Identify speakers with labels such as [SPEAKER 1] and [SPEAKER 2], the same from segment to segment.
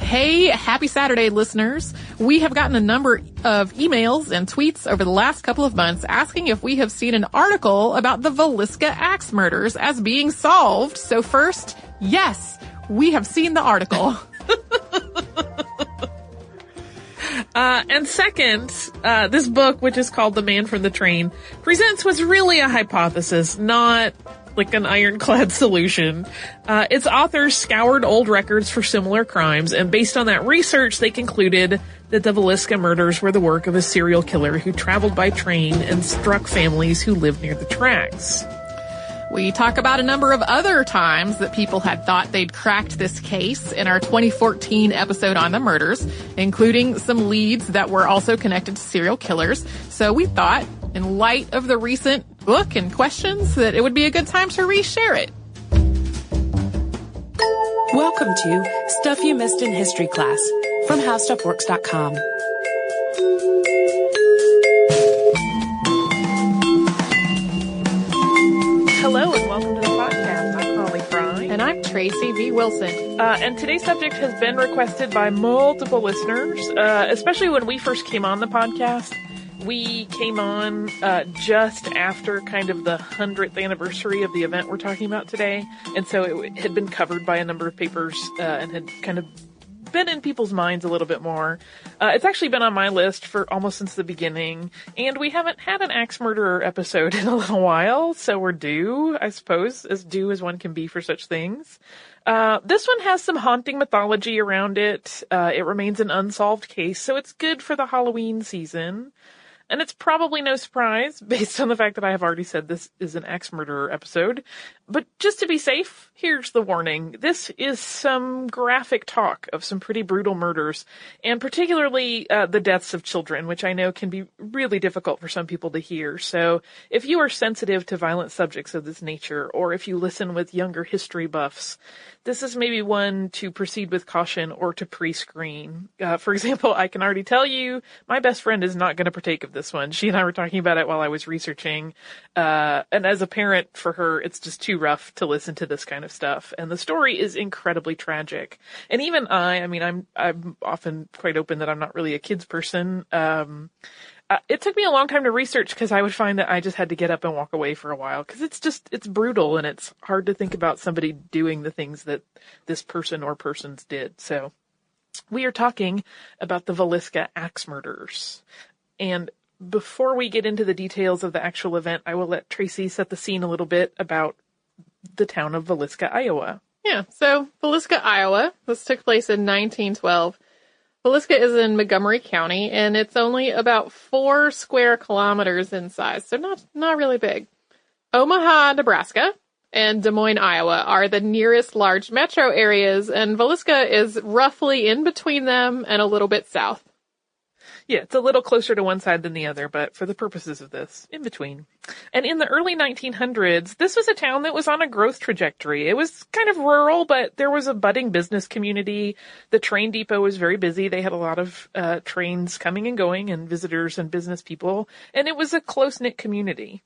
[SPEAKER 1] Hey, happy Saturday, listeners. We have gotten a number of emails and tweets over the last couple of months asking if we have seen an article about the Villisca axe murders as being solved. So first, yes, we have seen the article.
[SPEAKER 2] And second, this book, which is called The Man from the Train, presents what's really a hypothesis, not like an ironclad solution. Its authors scoured old records for similar crimes, and based on that research, they concluded that the Villisca murders were the work of a serial killer who traveled by train and struck families who lived near the tracks.
[SPEAKER 1] We talk about a number of other times that people had thought they'd cracked this case in our 2014 episode on the murders, including some leads that were also connected to serial killers. So we thought, in light of the recent book and questions, that it would be a good time to reshare it.
[SPEAKER 3] Welcome to Stuff You Missed in History Class from HowStuffWorks.com.
[SPEAKER 2] Hello and welcome to the podcast. I'm Holly Fry.
[SPEAKER 1] And I'm Tracy V. Wilson.
[SPEAKER 2] And today's subject has been requested by multiple listeners, especially when we first came on the podcast. We came on just after kind of the 100th anniversary of the event we're talking about today. And so it had been covered by a number of papers and had kind of been in people's minds a little bit more. It's actually been on my list for almost since the beginning, and we haven't had an axe murderer episode in a little while, so we're due, I suppose, as due as one can be for such things. This one has some haunting mythology around it. It remains an unsolved case, so it's good for the Halloween season. And it's probably no surprise, based on the fact that I have already said this is an axe murderer episode. But just to be safe, here's the warning. This is some graphic talk of some pretty brutal murders, and particularly the deaths of children, which I know can be really difficult for some people to hear. So if you are sensitive to violent subjects of this nature, or if you listen with younger history buffs, this is maybe one to proceed with caution or to pre-screen. For example, I can already tell you my best friend is not going to partake of this one. She and I were talking about it while I was researching. And as a parent, for her, it's just too rough to listen to this kind of stuff. And the story is incredibly tragic. And even I'm often quite open that I'm not really a kids person. It took me a long time to research because I would find that I just had to get up and walk away for a while because it's brutal and it's hard to think about somebody doing the things that this person or persons did. So we are talking about the Villisca axe murders. And before we get into the details of the actual event, I will let Tracy set the scene a little bit about the town of Villisca, Iowa.
[SPEAKER 1] Yeah, so Villisca, Iowa. This took place in 1912. Villisca is in Montgomery County, and it's only about 4 square kilometers in size, so not really big. Omaha, Nebraska, and Des Moines, Iowa are the nearest large metro areas, and Villisca is roughly in between them and a little bit south.
[SPEAKER 2] Yeah, it's a little closer to one side than the other, but for the purposes of this, in between. And in the early 1900s, this was a town that was on a growth trajectory. It was kind of rural, but there was a budding business community. The train depot was very busy. They had a lot of trains coming and going and visitors and business people, and it was a close-knit community.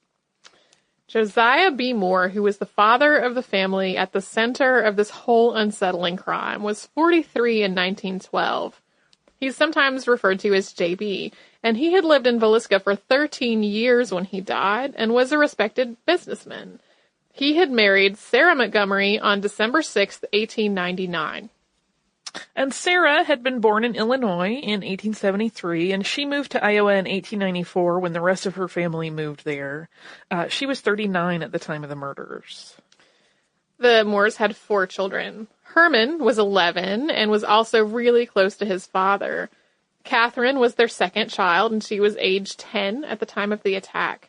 [SPEAKER 1] Josiah B. Moore, who was the father of the family at the center of this whole unsettling crime, was 43 in 1912. He's sometimes referred to as JB, and he had lived in Villisca for 13 years when he died and was a respected businessman. He had married Sarah Montgomery on December 6, 1899.
[SPEAKER 2] And Sarah had been born in Illinois in 1873, and she moved to Iowa in 1894 when the rest of her family moved there. She was 39 at the time of the murders.
[SPEAKER 1] The Moores had 4 children. Herman was 11 and was also really close to his father. Catherine was their second child, and she was age 10 at the time of the attack.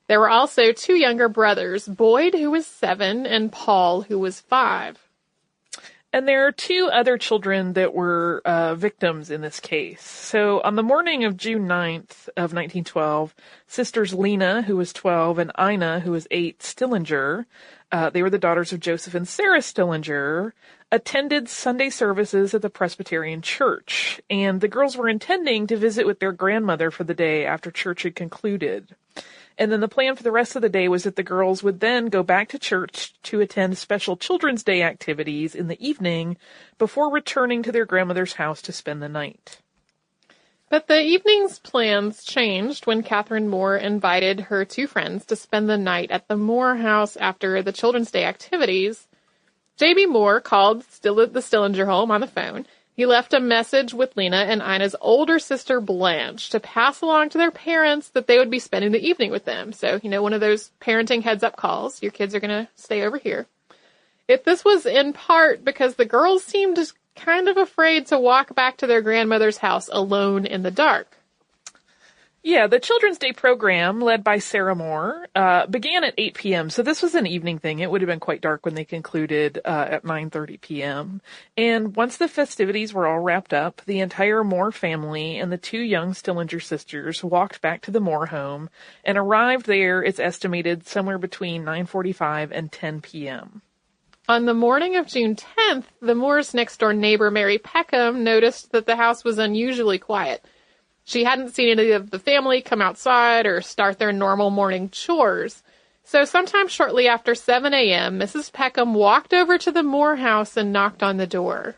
[SPEAKER 1] There were also 2 younger brothers, Boyd, who was 7, and Paul, who was 5.
[SPEAKER 2] And there are 2 other children that were victims in this case. So on the morning of June 9th of 1912, sisters Lena, who was 12, and Ina, who was 8, Stillinger, they were the daughters of Joseph and Sarah Stillinger, attended Sunday services at the Presbyterian Church. And the girls were intending to visit with their grandmother for the day after church had concluded. And then the plan for the rest of the day was that the girls would then go back to church to attend special Children's Day activities in the evening before returning to their grandmother's house to spend the night.
[SPEAKER 1] But the evening's plans changed when Catherine Moore invited her two friends to spend the night at the Moore house after the Children's Day activities. J.B. Moore called the Stillinger home on the phone. He left a message with Lena and Ina's older sister Blanche to pass along to their parents that they would be spending the evening with them. So, one of those parenting heads-up calls. Your kids are going to stay over here. This was in part because the girls seemed kind of afraid to walk back to their grandmother's house alone in the dark.
[SPEAKER 2] Yeah, the Children's Day program, led by Sarah Moore, began at 8 p.m., so this was an evening thing. It would have been quite dark when they concluded at 9:30 p.m. And once the festivities were all wrapped up, the entire Moore family and the two young Stillinger sisters walked back to the Moore home and arrived there, it's estimated, somewhere between 9:45 and 10 p.m.
[SPEAKER 1] On the morning of June 10th, the Moore's next-door neighbor, Mary Peckham, noticed that the house was unusually quiet. She hadn't seen any of the family come outside or start their normal morning chores. So sometime shortly after 7 a.m., Mrs. Peckham walked over to the Moore house and knocked on the door.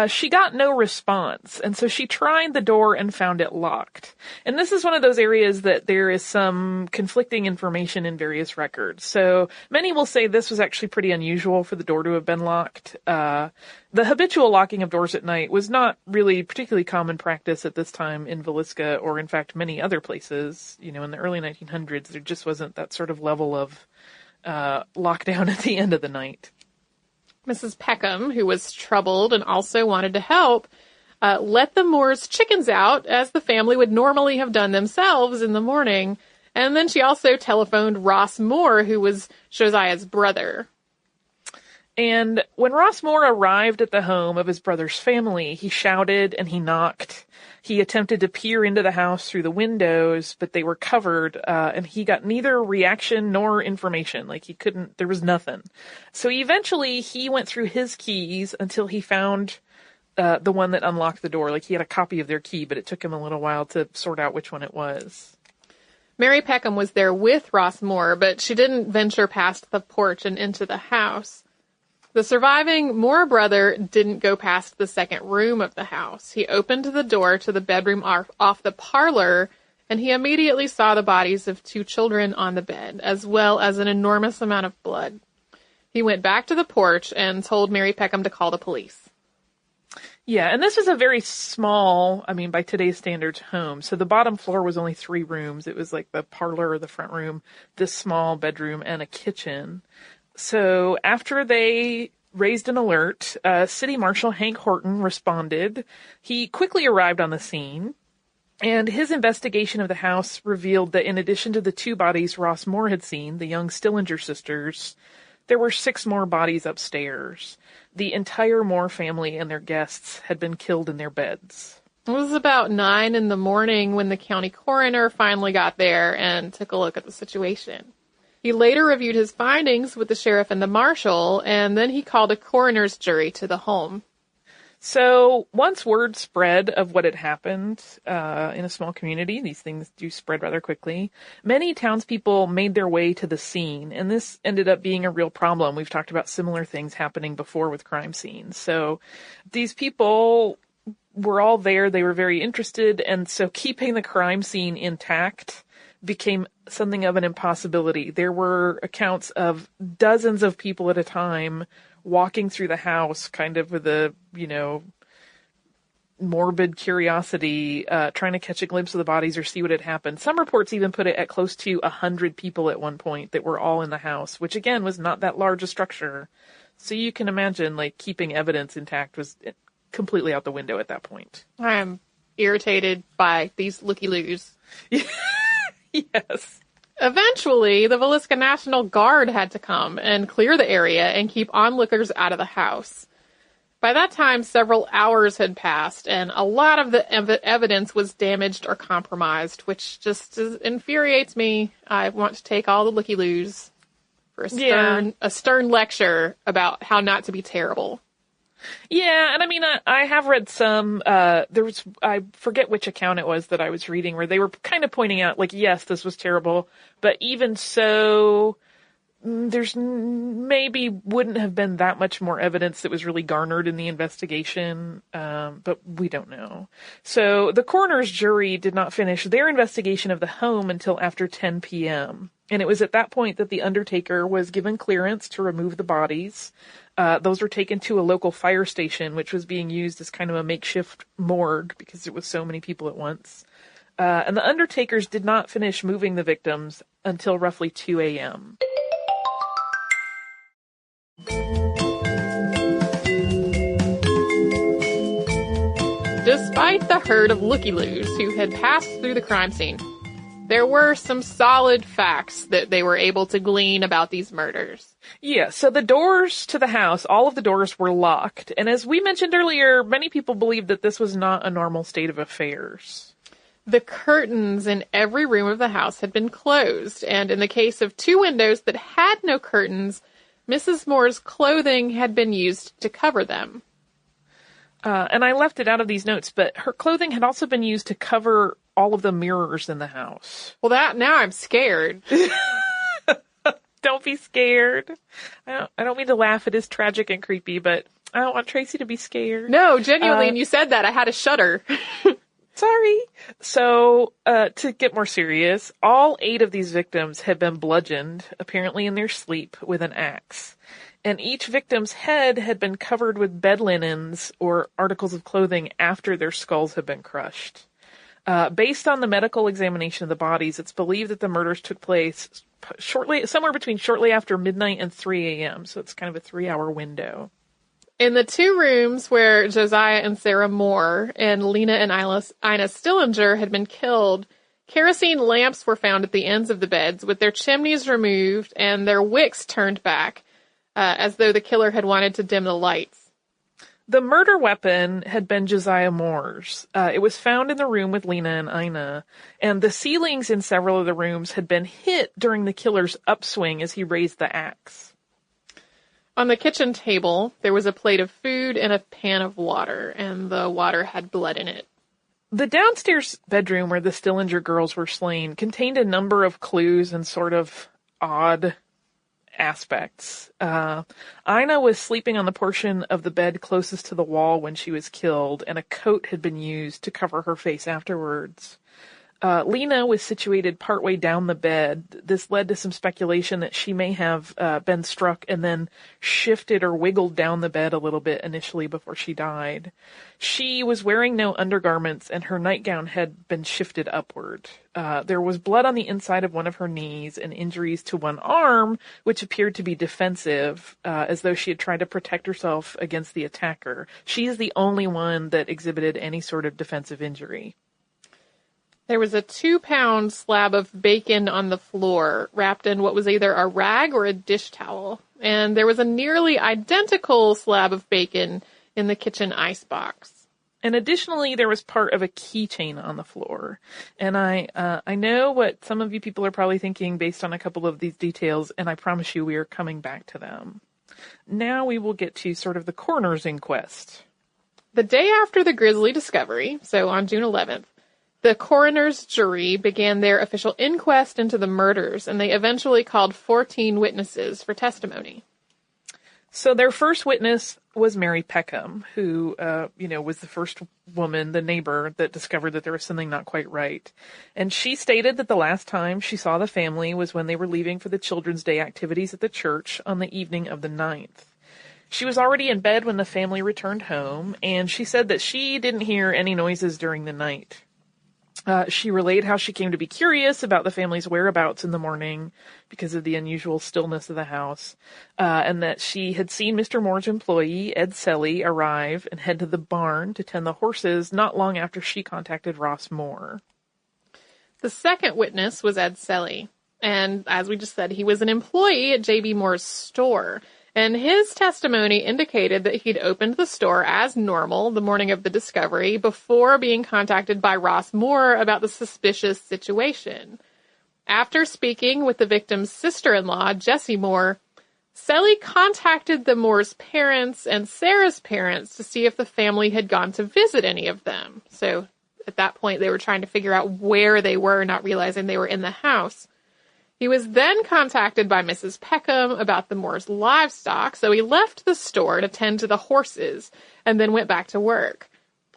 [SPEAKER 2] She got no response, and so she tried the door and found it locked. And this is one of those areas that there is some conflicting information in various records. So many will say this was actually pretty unusual for the door to have been locked. The habitual locking of doors at night was not really particularly common practice at this time in Villisca, or in fact many other places. In the early 1900s, there just wasn't that sort of level of lockdown at the end of the night.
[SPEAKER 1] Mrs. Peckham, who was troubled and also wanted to help, let the Moore's chickens out, as the family would normally have done themselves in the morning. And then she also telephoned Ross Moore, who was Josiah's brother.
[SPEAKER 2] And when Ross Moore arrived at the home of his brother's family, he shouted and he knocked. He attempted to peer into the house through the windows, but they were covered, and he got neither reaction nor information. There was nothing. So eventually he went through his keys until he found the one that unlocked the door. He had a copy of their key, but it took him a little while to sort out which one it was.
[SPEAKER 1] Mary Peckham was there with Ross Moore, but she didn't venture past the porch and into the house. The surviving Moore brother didn't go past the second room of the house. He opened the door to the bedroom off the parlor, and he immediately saw the bodies of two children on the bed, as well as an enormous amount of blood. He went back to the porch and told Mary Peckham to call the police.
[SPEAKER 2] Yeah, and this was a very small, by today's standards, home. So the bottom floor was only 3 rooms. It was like the parlor or the front room, this small bedroom, and a kitchen. So after they raised an alert, City Marshal Hank Horton responded. He quickly arrived on the scene, and his investigation of the house revealed that in addition to the 2 bodies Ross Moore had seen, the young Stillinger sisters, there were 6 more bodies upstairs. The entire Moore family and their guests had been killed in their beds.
[SPEAKER 1] It was about 9 in the morning when the county coroner finally got there and took a look at the situation. He later reviewed his findings with the sheriff and the marshal, and then he called a coroner's jury to the home.
[SPEAKER 2] So once word spread of what had happened in a small community, these things do spread rather quickly, many townspeople made their way to the scene, and this ended up being a real problem. We've talked about similar things happening before with crime scenes. So these people were all there. They were very interested, and so keeping the crime scene intact became something of an impossibility. There were accounts of dozens of people at a time walking through the house, kind of with a, morbid curiosity, trying to catch a glimpse of the bodies or see what had happened. Some reports even put it at close to 100 people at one point that were all in the house, which again was not that large a structure. So you can imagine, keeping evidence intact was completely out the window at that point.
[SPEAKER 1] I'm irritated by these looky-loos.
[SPEAKER 2] Yes.
[SPEAKER 1] Eventually, the Villisca National Guard had to come and clear the area and keep onlookers out of the house. By that time, several hours had passed, and a lot of the evidence was damaged or compromised, which just infuriates me. I want to take all the looky-loos for a stern lecture about how not to be terrible.
[SPEAKER 2] Yeah, and I mean, I have read some, I forget which account it was that I was reading, where they were kind of pointing out, like, yes, this was terrible, but even so, there's maybe wouldn't have been that much more evidence that was really garnered in the investigation, but we don't know. So the coroner's jury did not finish their investigation of the home until after 10 p.m., and it was at that point that the undertaker was given clearance to remove the bodies. Those were taken to a local fire station, which was being used as kind of a makeshift morgue because there was so many people at once. And the undertakers did not finish moving the victims until roughly 2 a.m.
[SPEAKER 1] Despite the herd of looky-loos who had passed through the crime scene, there were some solid facts that they were able to glean about these murders.
[SPEAKER 2] Yeah, so the doors to the house, all of the doors were locked. And as we mentioned earlier, many people believed that this was not a normal state of affairs.
[SPEAKER 1] The curtains in every room of the house had been closed, and in the case of 2 windows that had no curtains, Mrs. Moore's clothing had been used to cover them.
[SPEAKER 2] And I left it out of these notes, but her clothing had also been used to cover all of the mirrors in the house.
[SPEAKER 1] Well, now I'm scared.
[SPEAKER 2] Don't be scared. I don't mean to laugh. It is tragic and creepy, but I don't want Tracy to be scared.
[SPEAKER 1] No, genuinely, and you said that. I had a shudder.
[SPEAKER 2] Sorry. So, to get more serious, all 8 of these victims had been bludgeoned, apparently in their sleep, with an axe. And each victim's head had been covered with bed linens or articles of clothing after their skulls had been crushed. Based on the medical examination of the bodies, it's believed that the murders took place shortly after midnight and 3 a.m., so it's kind of a 3-hour window.
[SPEAKER 1] In the 2 rooms where Josiah and Sarah Moore and Lena and Ina Stillinger had been killed, kerosene lamps were found at the ends of the beds with their chimneys removed and their wicks turned back, as though the killer had wanted to dim the lights.
[SPEAKER 2] The murder weapon had been Josiah Moore's. It was found in the room with Lena and Ina, and the ceilings in several of the rooms had been hit during the killer's upswing as he raised the axe.
[SPEAKER 1] On the kitchen table, there was a plate of food and a pan of water, and the water had blood in it.
[SPEAKER 2] The downstairs bedroom where the Stillinger girls were slain contained a number of clues and sort of odd aspects. Ina was sleeping on the portion of the bed closest to the wall when she was killed, and a coat had been used to cover her face afterwards. Lena was situated partway down the bed. This led to some speculation that she may have been struck and then shifted or wiggled down the bed a little bit initially before she died. She was wearing no undergarments, and her nightgown had been shifted upward. There was blood on the inside of one of her knees and injuries to one arm, which appeared to be defensive, as though she had tried to protect herself against the attacker. She is the only one that exhibited any sort of defensive injury.
[SPEAKER 1] There was a 2-pound slab of bacon on the floor, wrapped in what was either a rag or a dish towel. And there was a nearly identical slab of bacon in the kitchen icebox.
[SPEAKER 2] And additionally, there was part of a keychain on the floor. And I know what some of you people are probably thinking based on a couple of these details, and I promise you we are coming back to them. Now we will get to sort of the coroner's inquest.
[SPEAKER 1] The day after the grisly discovery, so on June 11th, the coroner's jury began their official inquest into the murders, and they eventually called 14 witnesses for testimony.
[SPEAKER 2] So their first witness was Mary Peckham, who, was the first woman, the neighbor, that discovered that there was something not quite right. And she stated that the last time she saw the family was when they were leaving for the Children's Day activities at the church on the evening of the 9th. She was already in bed when the family returned home, and she said that she didn't hear any noises during the night. She relayed how she came to be curious about the family's whereabouts in the morning because of the unusual stillness of the house, and that she had seen Mr. Moore's employee, Ed Selly, arrive and head to the barn to tend the horses not long after she contacted Ross Moore.
[SPEAKER 1] The second witness was Ed Selly, and as we just said, he was an employee at J.B. Moore's store. And his testimony indicated that he'd opened the store as normal the morning of the discovery before being contacted by Ross Moore about the suspicious situation. After speaking with the victim's sister-in-law, Jessie Moore, Selly contacted the Moore's parents and Sarah's parents to see if the family had gone to visit any of them. So at that point, they were trying to figure out where they were, not realizing they were in the house. He was then contacted by Mrs. Peckham about the Moore's livestock, so he left the store to tend to the horses and then went back to work.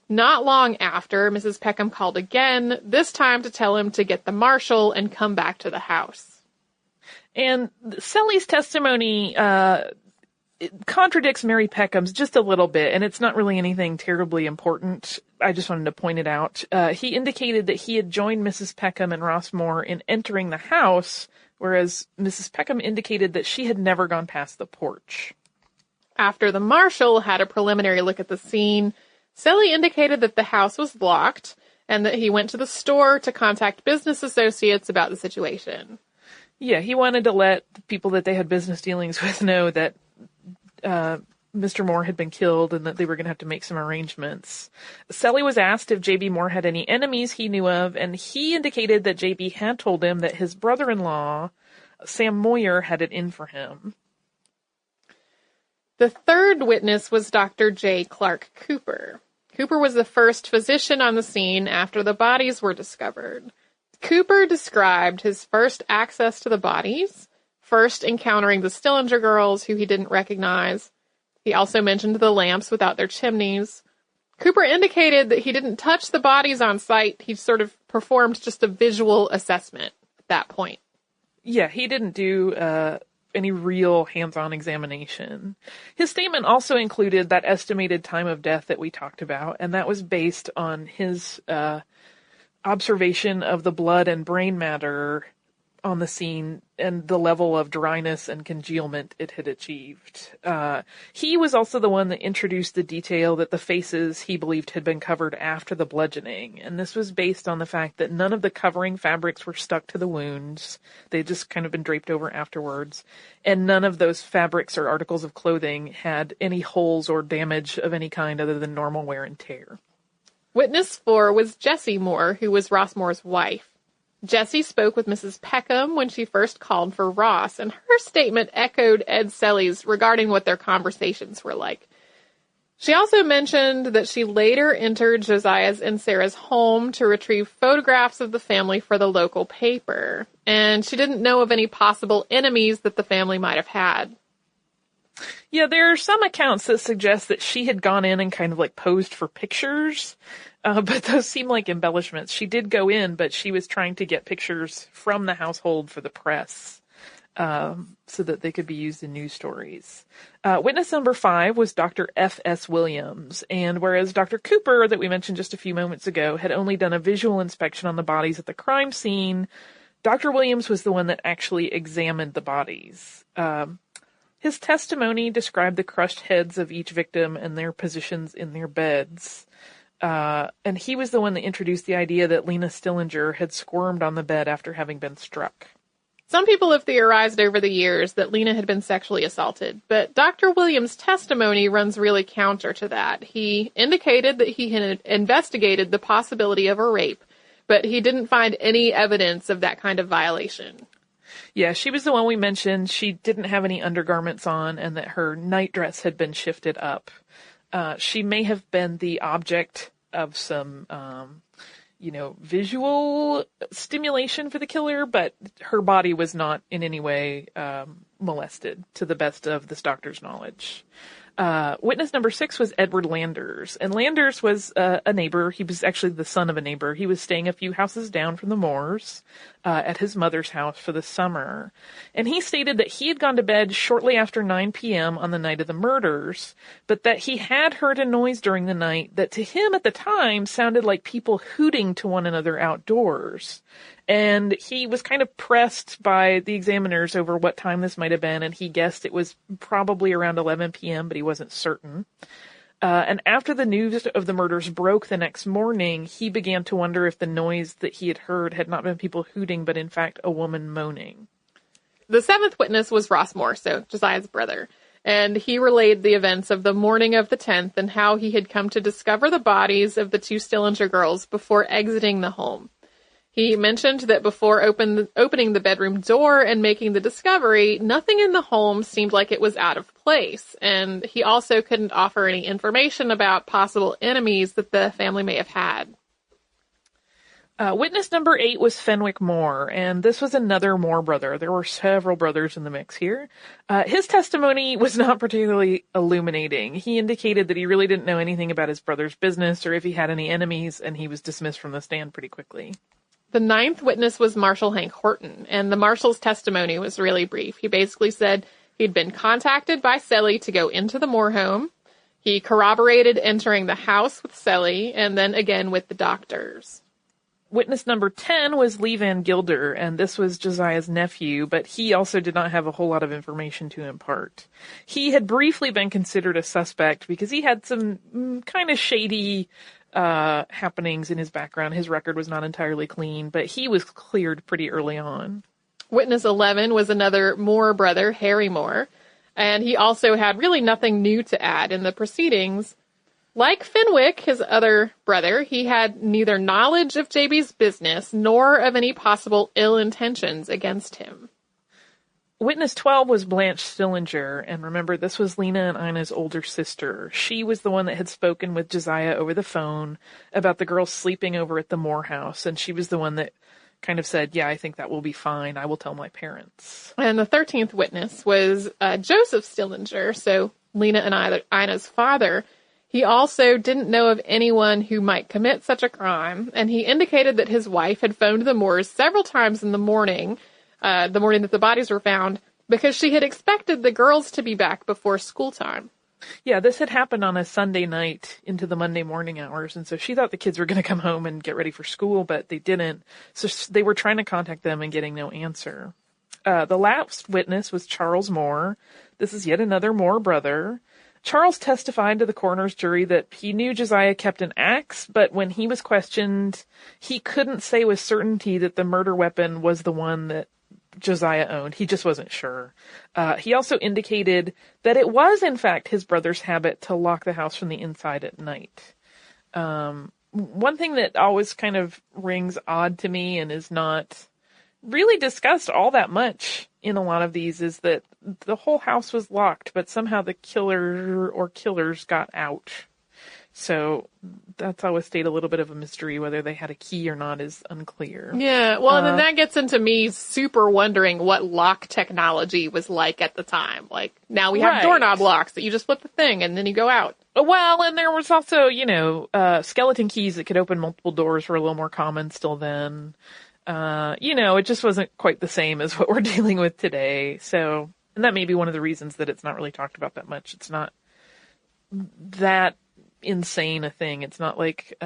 [SPEAKER 1] Not long after, Mrs. Peckham called again, this time to tell him to get the marshal and come back to the house.
[SPEAKER 2] And Selly's testimony contradicts Mary Peckham's just a little bit, and it's not really anything terribly important. I just wanted to point it out. He indicated that he had joined Mrs. Peckham and Ross Moore in entering the house, whereas Mrs. Peckham indicated that she had never gone past the porch.
[SPEAKER 1] After the marshal had a preliminary look at the scene, Selly indicated that the house was locked and that he went to the store to contact business associates about the situation.
[SPEAKER 2] Yeah, he wanted to let the people that they had business dealings with know that Mr. Moore had been killed and that they were going to have to make some arrangements. Selly was asked if J.B. Moore had any enemies he knew of, and he indicated that J.B. had told him that his brother-in-law, Sam Moyer, had it in for him.
[SPEAKER 1] The third witness was Dr. J. Clark Cooper. Cooper was the first physician on the scene after the bodies were discovered. Cooper described his first access to the bodies, first encountering the Stillinger girls, who he didn't recognize. He also mentioned the lamps without their chimneys. Cooper indicated that he didn't touch the bodies on site. He sort of performed just a visual assessment at that point.
[SPEAKER 2] Yeah, he didn't do any real hands-on examination. His statement also included that estimated time of death that we talked about, and that was based on his observation of the blood and brain matter on the scene and the level of dryness and congealment it had achieved. He was also the one that introduced the detail that the faces he believed had been covered after the bludgeoning, and this was based on the fact that none of the covering fabrics were stuck to the wounds. They'd just kind of been draped over afterwards, and none of those fabrics or articles of clothing had any holes or damage of any kind other than normal wear and tear.
[SPEAKER 1] Witness 4 was Jessie Moore, who was Ross Moore's wife. Jessie spoke with Mrs. Peckham when she first called for Ross, and her statement echoed Ed Selly's regarding what their conversations were like. She also mentioned that she later entered Josiah's and Sarah's home to retrieve photographs of the family for the local paper, and she didn't know of any possible enemies that the family might have had.
[SPEAKER 2] Yeah, there are some accounts that suggest that she had gone in and kind of like posed for pictures, but those seem like embellishments. She did go in, but she was trying to get pictures from the household for the press, so that they could be used in news stories. Witness number 5 was Dr. F.S. Williams, and whereas Dr. Cooper, that we mentioned just a few moments ago, had only done a visual inspection on the bodies at the crime scene, Dr. Williams was the one that actually examined the bodies. His testimony described the crushed heads of each victim and their positions in their beds. And he was the one that introduced the idea that Lena Stillinger had squirmed on the bed after having been struck.
[SPEAKER 1] Some people have theorized over the years that Lena had been sexually assaulted, but Dr. Williams' testimony runs really counter to that. He indicated that he had investigated the possibility of a rape, but he didn't find any evidence of that kind of violation.
[SPEAKER 2] Yeah, she was the one we mentioned. She didn't have any undergarments on and that her nightdress had been shifted up. She may have been the object of some, visual stimulation for the killer, but her body was not in any way molested, to the best of this doctor's knowledge. Witness number 6 was Edward Landers, and Landers was a neighbor. He was actually the son of a neighbor. He was staying a few houses down from the Moores at his mother's house for the summer, and he stated that he had gone to bed shortly after 9 p.m. on the night of the murders, but that he had heard a noise during the night that to him at the time sounded like people hooting to one another outdoors. And he was kind of pressed by the examiners over what time this might have been, and he guessed it was probably around 11 p.m., but he wasn't certain. And after the news of the murders broke the next morning, he began to wonder if the noise that he had heard had not been people hooting, but in fact a woman moaning.
[SPEAKER 1] The 7th witness was Ross Moore, so Josiah's brother, and he relayed the events of the morning of the 10th and how he had come to discover the bodies of the 2 Stillinger girls before exiting the home. He mentioned that before opening the bedroom door and making the discovery, nothing in the home seemed like it was out of place, and he also couldn't offer any information about possible enemies that the family may have had.
[SPEAKER 2] Witness number 8 was Fenwick Moore, and this was another Moore brother. There were several brothers in the mix here. His testimony was not particularly illuminating. He indicated that he really didn't know anything about his brother's business or if he had any enemies, and he was dismissed from the stand pretty quickly.
[SPEAKER 1] The 9th witness was Marshal Hank Horton, and the marshal's testimony was really brief. He basically said he'd been contacted by Selly to go into the Moore home. He corroborated entering the house with Selly, and then again with the doctors.
[SPEAKER 2] Witness number 10 was Lee Van Gilder, and this was Josiah's nephew, but he also did not have a whole lot of information to impart. He had briefly been considered a suspect because he had some kind of shady happenings in his background. His record was not entirely clean, but he was cleared pretty early on.
[SPEAKER 1] Witness 11 was another Moore brother, Harry Moore, and he also had really nothing new to add in the proceedings. Like Fenwick, his other brother, he had neither knowledge of JB's business nor of any possible ill intentions against him.
[SPEAKER 2] Witness 12 was Blanche Stillinger, and remember, this was Lena and Ina's older sister. She was the one that had spoken with Josiah over the phone about the girls sleeping over at the Moore house, and she was the one that kind of said, yeah, I think that will be fine. I will tell my parents.
[SPEAKER 1] And the 13th witness was Joseph Stillinger, so Lena and Ina's father. He also didn't know of anyone who might commit such a crime, and he indicated that his wife had phoned the Moores several times in the morning that the bodies were found, because she had expected the girls to be back before school time.
[SPEAKER 2] Yeah, this had happened on a Sunday night into the Monday morning hours, and so she thought the kids were going to come home and get ready for school, but they didn't. So they were trying to contact them and getting no answer. The last witness was Charles Moore. This is yet another Moore brother. Charles testified to the coroner's jury that he knew Josiah kept an axe, but when he was questioned, he couldn't say with certainty that the murder weapon was the one that Josiah owned. He just wasn't sure. He also indicated that it was, in fact, his brother's habit to lock the house from the inside at night. One thing that always kind of rings odd to me and is not really discussed all that much in a lot of these is that the whole house was locked, but somehow the killer or killers got out. So that's always stayed a little bit of a mystery. Whether they had a key or not is unclear.
[SPEAKER 1] Yeah, well, and then that gets into me super wondering what lock technology was like at the time. Like, now we have doorknob locks that you just flip the thing and then you go out.
[SPEAKER 2] Well, and there was also, skeleton keys that could open multiple doors were a little more common still then. It just wasn't quite the same as what we're dealing with today. So, and that may be one of the reasons that it's not really talked about that much. It's not that insane a thing. It's not like,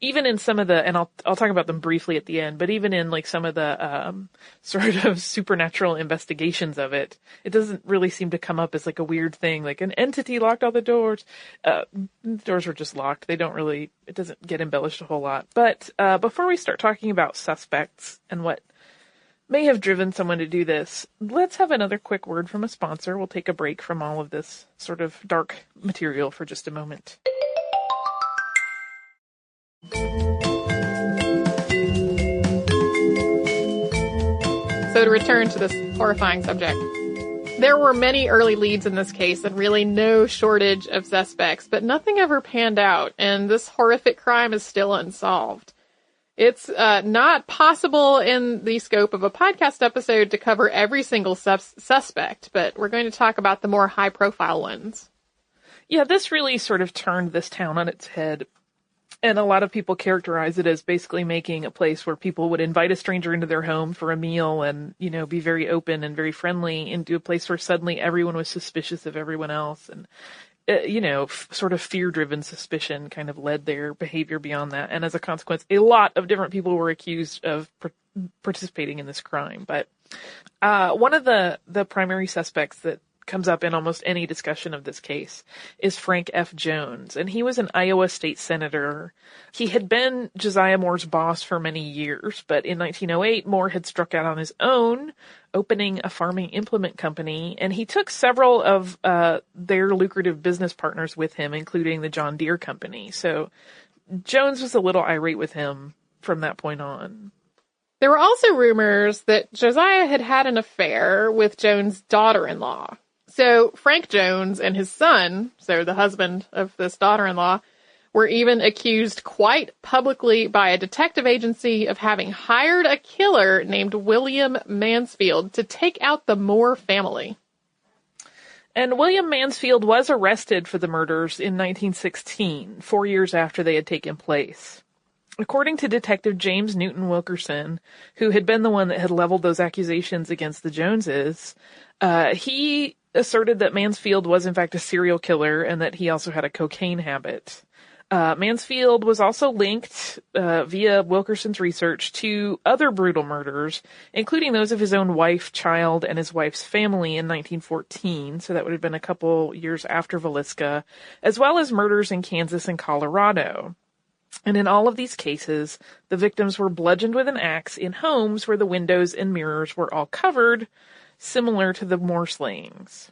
[SPEAKER 2] even in some of the, and I'll talk about them briefly at the end, but even in like some of the, sort of supernatural investigations of it, it doesn't really seem to come up as like a weird thing, like an entity locked all the doors. The doors were just locked. It doesn't get embellished a whole lot. But, before we start talking about suspects and what may have driven someone to do this, let's have another quick word from a sponsor. We'll take a break from all of this sort of dark material for just a moment.
[SPEAKER 1] So to return to this horrifying subject, there were many early leads in this case and really no shortage of suspects, but nothing ever panned out, and this horrific crime is still unsolved. It's not possible in the scope of a podcast episode to cover every single suspect, but we're going to talk about the more high-profile ones.
[SPEAKER 2] Yeah, this really sort of turned this town on its head. And a lot of people characterize it as basically making a place where people would invite a stranger into their home for a meal and, be very open and very friendly, into a place where suddenly everyone was suspicious of everyone else. And, sort of fear-driven suspicion kind of led their behavior beyond that. And as a consequence, a lot of different people were accused of participating in this crime. But one of the primary suspects that comes up in almost any discussion of this case is Frank F. Jones, and he was an Iowa state senator. He had been Josiah Moore's boss for many years, but in 1908, Moore had struck out on his own, opening a farming implement company, and he took several of their lucrative business partners with him, including the John Deere Company. So Jones was a little irate with him from that point on.
[SPEAKER 1] There were also rumors that Josiah had had an affair with Jones' daughter-in-law. So Frank Jones and his son, so the husband of this daughter-in-law, were even accused quite publicly by a detective agency of having hired a killer named William Mansfield to take out the Moore family.
[SPEAKER 2] And William Mansfield was arrested for the murders in 1916, 4 years after they had taken place. According to Detective James Newton Wilkerson, who had been the one that had leveled those accusations against the Joneses, he asserted that Mansfield was in fact a serial killer and that he also had a cocaine habit. Mansfield was also linked via Wilkerson's research to other brutal murders, including those of his own wife, child, and his wife's family in 1914, so that would have been a couple years after Villisca, as well as murders in Kansas and Colorado. And in all of these cases, the victims were bludgeoned with an axe in homes where the windows and mirrors were all covered, similar to the Moore slayings.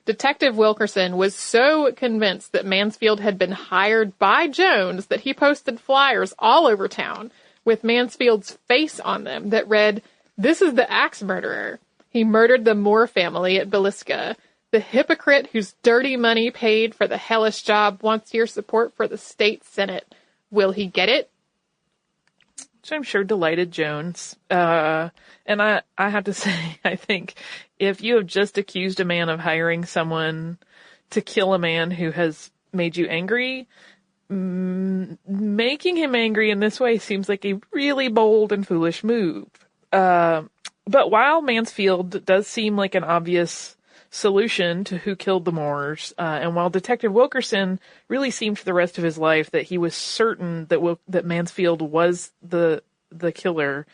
[SPEAKER 1] Detective Wilkerson was so convinced that Mansfield had been hired by Jones that he posted flyers all over town with Mansfield's face on them that read, "This is the axe murderer. He murdered the Moore family at Villisca. The hypocrite whose dirty money paid for the hellish job wants your support for the state senate. Will he get it?"
[SPEAKER 2] Which I'm sure delighted Jones. And I have to say, I think if you have just accused a man of hiring someone to kill a man who has made you angry, making him angry in this way seems like a really bold and foolish move. But while Mansfield does seem like an obvious solution to who killed the Moores, and while Detective Wilkerson really seemed for the rest of his life that he was certain that Mansfield was the killer,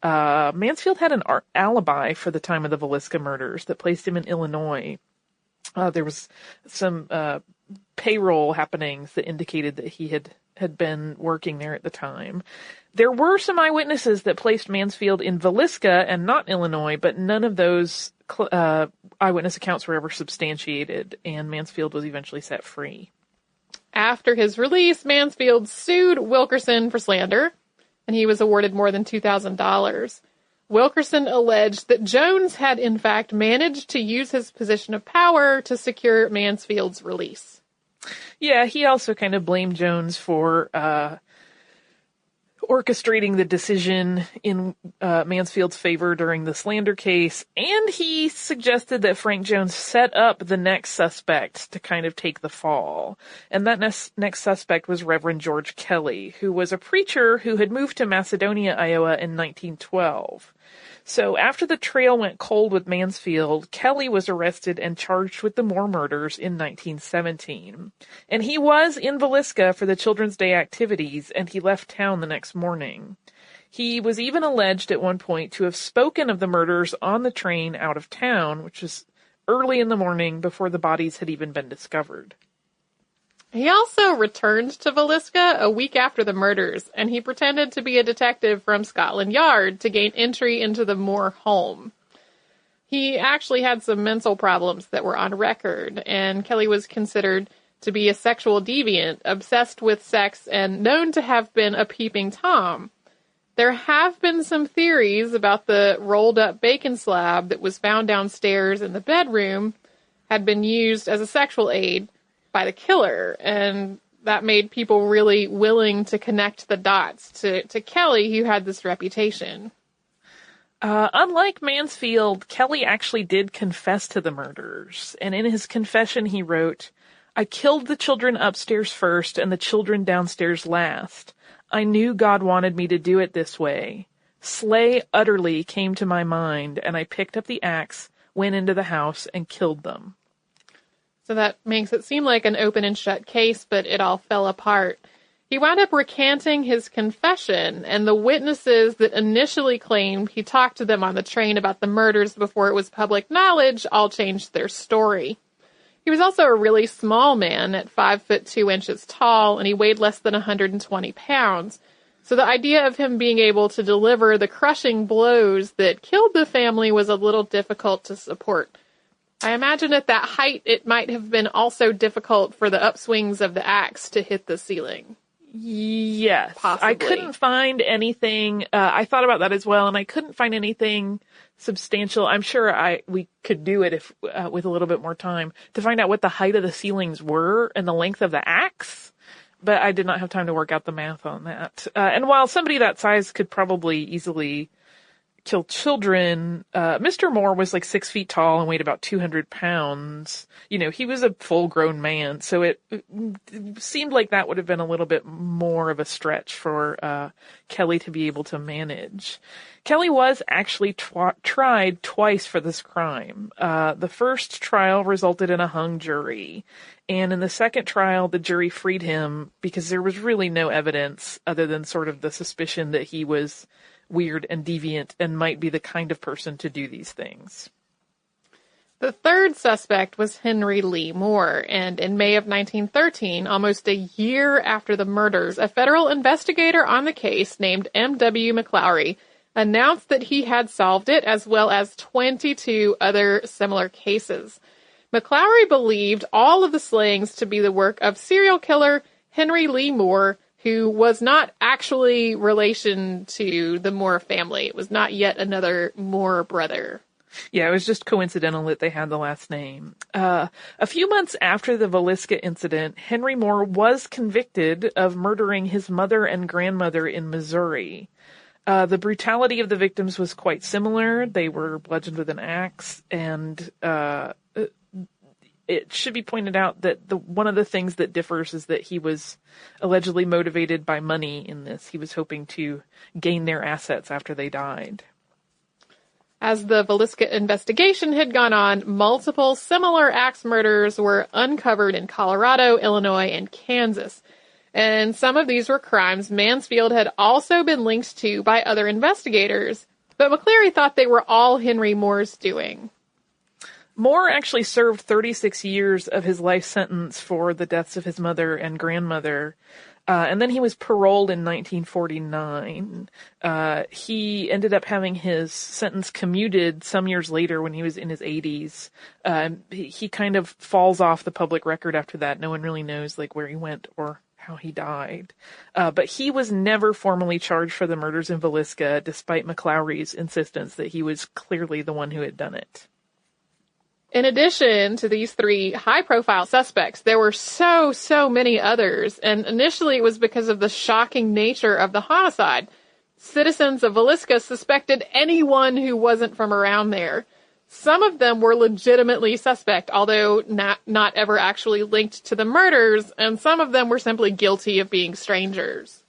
[SPEAKER 2] Mansfield had an alibi for the time of the Villisca murders that placed him in Illinois. There was some payroll happenings that indicated that he had been working there at the time. There were some eyewitnesses that placed Mansfield in Villisca and not Illinois, but none of those eyewitness accounts were ever substantiated, and Mansfield was eventually set free.
[SPEAKER 1] After his release, Mansfield sued Wilkerson for slander, and he was awarded more than $2,000. Wilkerson alleged that Jones had in fact managed to use his position of power to secure Mansfield's release.
[SPEAKER 2] Yeah, he also kind of blamed Jones for orchestrating the decision in Mansfield's favor during the slander case, and he suggested that Frank Jones set up the next suspect to kind of take the fall. And that next suspect was Reverend George Kelly, who was a preacher who had moved to Macedonia, Iowa in 1912. So after the trail went cold with Mansfield, Kelly was arrested and charged with the Moore murders in 1917. And he was in Villisca for the Children's Day activities, and he left town the next morning. He was even alleged at one point to have spoken of the murders on the train out of town, which was early in the morning before the bodies had even been discovered.
[SPEAKER 1] He also returned to Villisca a week after the murders, and he pretended to be a detective from Scotland Yard to gain entry into the Moore home. He actually had some mental problems that were on record, and Kelly was considered to be a sexual deviant, obsessed with sex, and known to have been a peeping Tom. There have been some theories about the rolled-up bacon slab that was found downstairs in the bedroom had been used as a sexual aid by the killer, and that made people really willing to connect the dots to Kelly, who had this reputation.
[SPEAKER 2] Unlike Mansfield, Kelly actually did confess to the murders, and in his confession he wrote, "I killed the children upstairs first and the children downstairs last. I knew God wanted me to do it this way. Slay utterly came to my mind, and I picked up the axe, went into the house, and killed them."
[SPEAKER 1] So that makes it seem like an open and shut case, but it all fell apart. He wound up recanting his confession, and the witnesses that initially claimed he talked to them on the train about the murders before it was public knowledge all changed their story. He was also a really small man at 5'2" tall, and he weighed less than 120 pounds. So the idea of him being able to deliver the crushing blows that killed the family was a little difficult to support. I imagine at that height, it might have been also difficult for the upswings of the axe to hit the ceiling.
[SPEAKER 2] Yes.
[SPEAKER 1] Possibly.
[SPEAKER 2] I couldn't find anything. I thought about that as well, and I couldn't find anything substantial. I'm sure we could do it if with a little bit more time to find out what the height of the ceilings were and the length of the axe. But I did not have time to work out the math on that. And while somebody that size could probably easily kill children, Mr. Moore was like 6 feet tall and weighed about 200 pounds. He was a full-grown man, so it seemed like that would have been a little bit more of a stretch for Kelly to be able to manage. Kelly was actually tried twice for this crime. The first trial resulted in a hung jury, and in the second trial, the jury freed him because there was really no evidence other than sort of the suspicion that he was weird and deviant and might be the kind of person to do these things.
[SPEAKER 1] The third suspect was Henry Lee Moore, and in May of 1913, almost a year after the murders, a federal investigator on the case named M.W. McLaury announced that he had solved it, as well as 22 other similar cases. McLaury believed all of the slayings to be the work of serial killer Henry Lee Moore, who was not actually relation to the Moore family. It was not yet another Moore brother.
[SPEAKER 2] Yeah, it was just coincidental that they had the last name. A few months after the Villisca incident, Henry Moore was convicted of murdering his mother and grandmother in Missouri. The brutality of the victims was quite similar. They were bludgeoned with an axe, and it should be pointed out that one of the things that differs is that he was allegedly motivated by money in this. He was hoping to gain their assets after they died.
[SPEAKER 1] As the Villisca investigation had gone on, multiple similar axe murders were uncovered in Colorado, Illinois, and Kansas. And some of these were crimes Mansfield had also been linked to by other investigators, but McLaury thought they were all Henry Moore's doing.
[SPEAKER 2] Moore actually served 36 years of his life sentence for the deaths of his mother and grandmother, and then he was paroled in 1949. He ended up having his sentence commuted some years later when he was in his 80s. He kind of falls off the public record after that. No one really knows where he went or how he died. But he was never formally charged for the murders in Villisca, despite McLaury's insistence that he was clearly the one who had done it.
[SPEAKER 1] In addition to these three high-profile suspects, there were so many others, and initially it was because of the shocking nature of the homicide. Citizens of Villisca suspected anyone who wasn't from around there. Some of them were legitimately suspect, although not ever actually linked to the murders, and some of them were simply guilty of being strangers.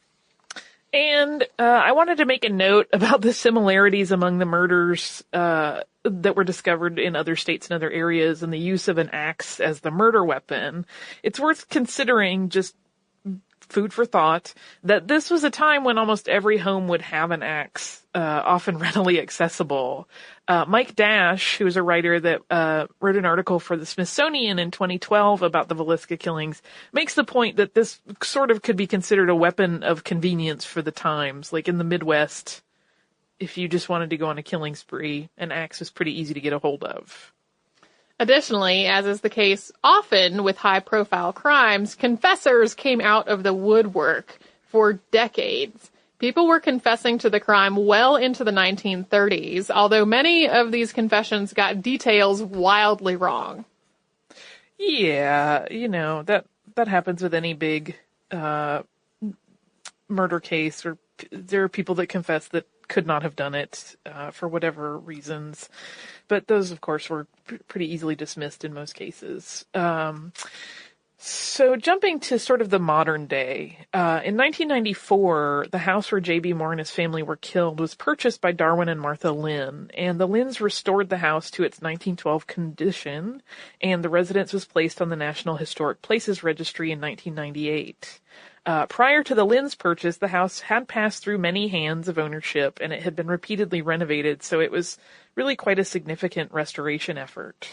[SPEAKER 2] And I wanted to make a note about the similarities among the murders that were discovered in other states and other areas and the use of an axe as the murder weapon. It's worth considering, just food for thought, that this was a time when almost every home would have an axe, often readily accessible. Mike Dash, who is a writer that wrote an article for the Smithsonian in 2012 about the Villisca killings, makes the point that this sort of could be considered a weapon of convenience for the times. Like in the Midwest, if you just wanted to go on a killing spree, an axe was pretty easy to get a hold of.
[SPEAKER 1] Additionally, as is the case often with high-profile crimes, confessors came out of the woodwork for decades. People were confessing to the crime well into the 1930s, although many of these confessions got details wildly wrong.
[SPEAKER 2] Yeah, that happens with any big murder case, or there are people that confess that could not have done it for whatever reasons. But those, of course, were pretty easily dismissed in most cases. So jumping to sort of the modern day, in 1994, the house where J.B. Moore and his family were killed was purchased by Darwin and Martha Lynn, and the Lynns restored the house to its 1912 condition, and the residence was placed on the National Historic Places Registry in 1998. Prior to the Lynn's purchase, the house had passed through many hands of ownership, and it had been repeatedly renovated, so it was really quite a significant restoration effort.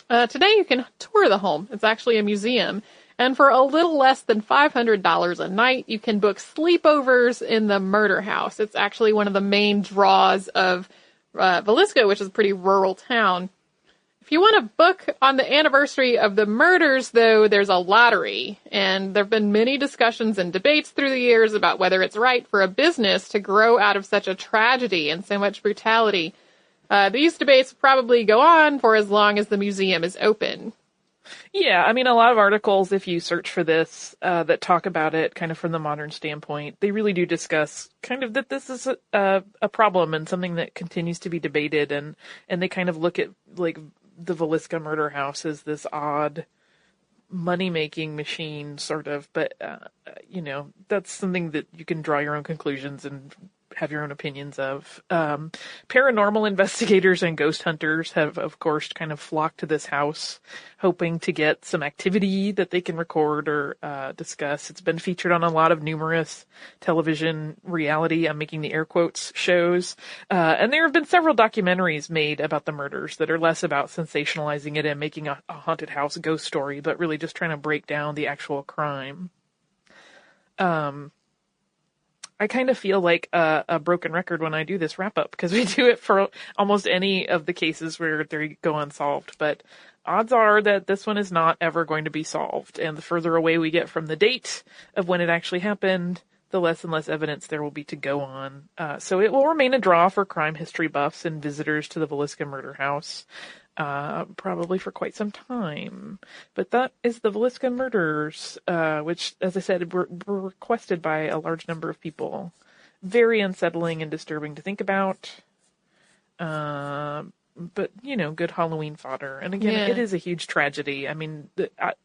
[SPEAKER 1] Today you can tour the home. It's actually a museum. And for a little less than $500 a night, you can book sleepovers in the murder house. It's actually one of the main draws of Villisca, which is a pretty rural town. If If you want a book on the anniversary of the murders, though, there's a lottery. And there have been many discussions and debates through the years about whether it's right for a business to grow out of such a tragedy and so much brutality. These debates probably go on for as long as the museum is open.
[SPEAKER 2] Yeah, I mean, a lot of articles, if you search for this, that talk about it kind of from the modern standpoint, they really do discuss kind of that this is a problem and something that continues to be debated, and they kind of look at, like, the Villisca murder house as this odd money-making machine, sort of, but, that's something that you can draw your own conclusions and have your own opinions of. Paranormal investigators and ghost hunters have, of course, kind of flocked to this house, hoping to get some activity that they can record or discuss. It's been featured on a lot of numerous television reality, I'm making the air quotes, shows. And there have been several documentaries made about the murders that are less about sensationalizing it and making a haunted house ghost story, but really just trying to break down the actual crime. I kind of feel like a broken record when I do this wrap-up, because we do it for almost any of the cases where they go unsolved. But odds are that this one is not ever going to be solved. And the further away we get from the date of when it actually happened, the less and less evidence there will be to go on. So it will remain a draw for crime history buffs and visitors to the Villisca murder house. Probably for quite some time. But that is the Villisca murders, which, as I said, were requested by a large number of people. Very unsettling and disturbing to think about. But, good Halloween fodder. And again, It is a huge tragedy. I mean,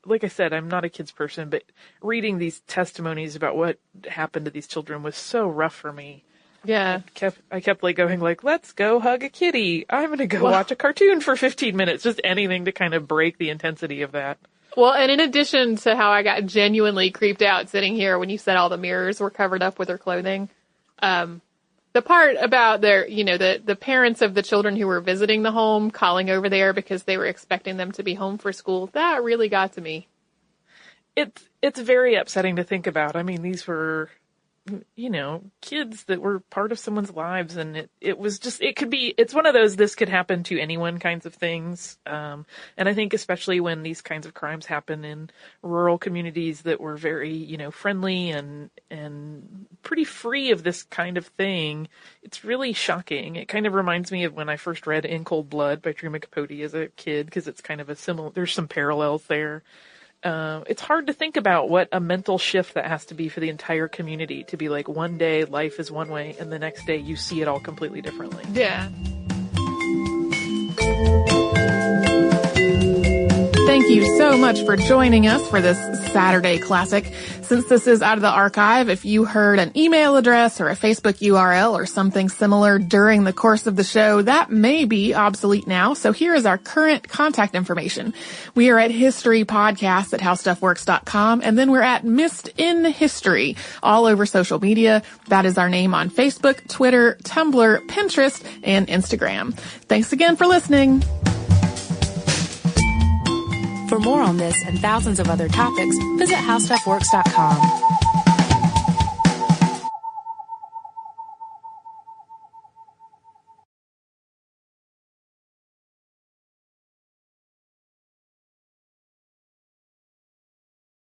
[SPEAKER 2] like I said, I'm not a kids person, but reading these testimonies about what happened to these children was so rough for me.
[SPEAKER 1] Yeah.
[SPEAKER 2] I kept like going like, let's go hug a kitty. I'm going to go watch a cartoon for 15 minutes. Just anything to kind of break the intensity of that.
[SPEAKER 1] Well, and in addition to how I got genuinely creeped out sitting here when you said all the mirrors were covered up with her clothing, the part about their, the parents of the children who were visiting the home calling over there because they were expecting them to be home for school, that really got to me.
[SPEAKER 2] It's very upsetting to think about. I mean, these were, kids that were part of someone's lives, and it's one of those, this could happen to anyone kinds of things. And I think especially when these kinds of crimes happen in rural communities that were very, friendly and pretty free of this kind of thing, it's really shocking. It kind of reminds me of when I first read In Cold Blood by Truman Capote as a kid, because it's kind of there's some parallels there. It's hard to think about what a mental shift that has to be for the entire community to be like, one day life is one way and the next day you see it all completely differently.
[SPEAKER 1] Yeah. Thank you so much for joining us for this Saturday Classic. Since this is out of the archive, if you heard an email address or a Facebook URL or something similar during the course of the show, that may be obsolete now. So here is our current contact information. We are at historypodcast@howstuffworks.com, and then we're at Missed in History all over social media. That is our name on Facebook, Twitter, Tumblr, Pinterest, and Instagram. Thanks again for listening.
[SPEAKER 3] For more on this and thousands of other topics, visit howstuffworks.com.